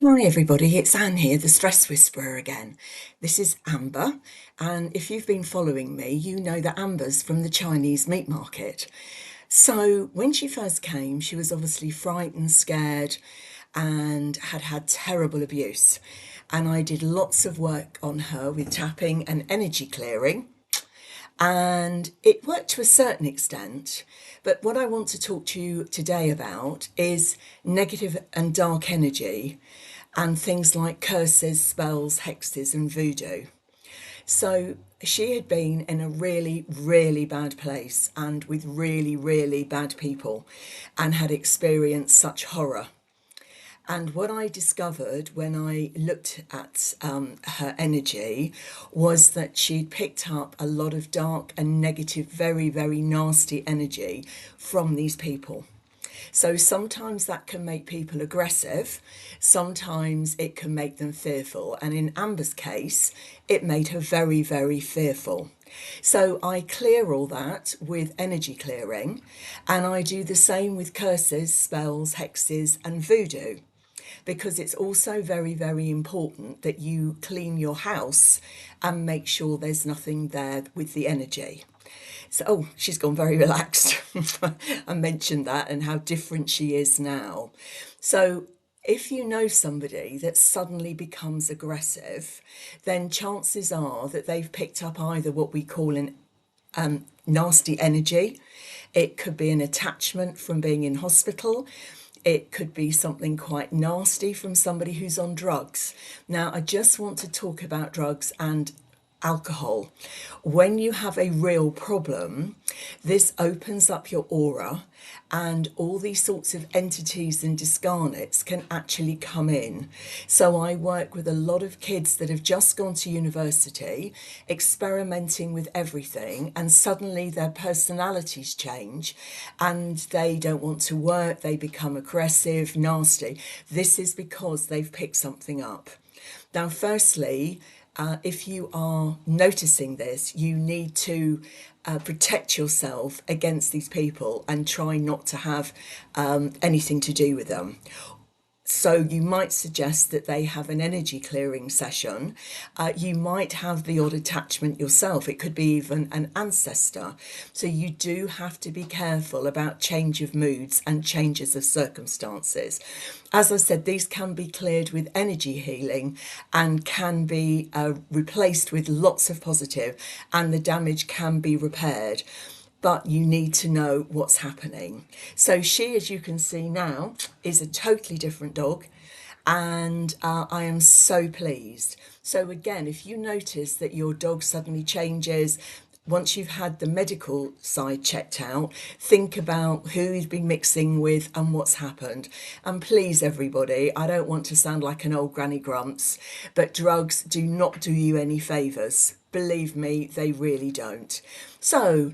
Hi everybody, it's Anne here, the Stress Whisperer again. This is Amber, and if you've been following me, you know that Amber's from the Chinese meat market. So when she first came, she was obviously frightened, scared, and had had terrible abuse. And I did lots of work on her with tapping and energy clearing, and it worked to a certain extent. But what I want to talk to you today about is negative and dark energy and things like curses, spells, hexes, and voodoo. So she had been in a really, really bad place and with really, really bad people and had experienced such horror. And what I discovered when I looked at her energy was that she'd picked up a lot of dark and negative, very, very nasty energy from these people. So sometimes that can make people aggressive, sometimes it can make them fearful. And in Amber's case, it made her very, very fearful. So I clear all that with energy clearing, and I do the same with curses, spells, hexes, and voodoo, because it's also very, very important that you clean your house and make sure there's nothing there with the energy. So, oh, she's gone very relaxed. I mentioned that and how different she is now. So, if you know somebody that suddenly becomes aggressive, then chances are that they've picked up either what we call an nasty energy. It could be an attachment from being in hospital. It could be something quite nasty from somebody who's on drugs. Now, I just want to talk about drugs and alcohol. When you have a real problem, this opens up your aura, and all these sorts of entities and discarnates can actually come in. So I work with a lot of kids that have just gone to university, experimenting with everything, and suddenly their personalities change and they don't want to work, they become aggressive, nasty. This is because they've picked something up. Now, firstly, if you are noticing this, you need to protect yourself against these people and try not to have anything to do with them. So you might suggest that they have an energy clearing session. You might have the odd attachment yourself. It could be even an ancestor. So you do have to be careful about change of moods and changes of circumstances. As I said, these can be cleared with energy healing and can be replaced with lots of positive, and the damage can be repaired, but you need to know what's happening. So she, as you can see now, is a totally different dog, and I am so pleased. So again, if you notice that your dog suddenly changes, once you've had the medical side checked out, think about who you've been mixing with and what's happened. And please, everybody, I don't want to sound like an old granny grumps, but drugs do not do you any favours. Believe me, they really don't. So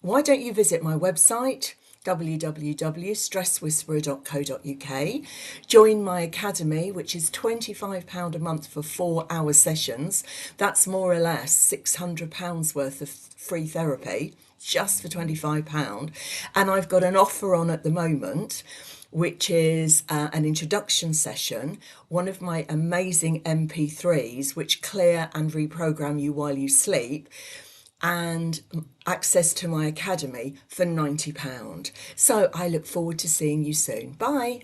why don't you visit my website, www.stresswhisperer.co.uk, join my academy, which is £25 a month for 4 hour sessions. That's more or less £600 worth of free therapy just for £25. And I've got an offer on at the moment, which is an introduction session, one of my amazing MP3s, which clear and reprogram you while you sleep, and access to my academy for £90. So I look forward to seeing you soon. Bye.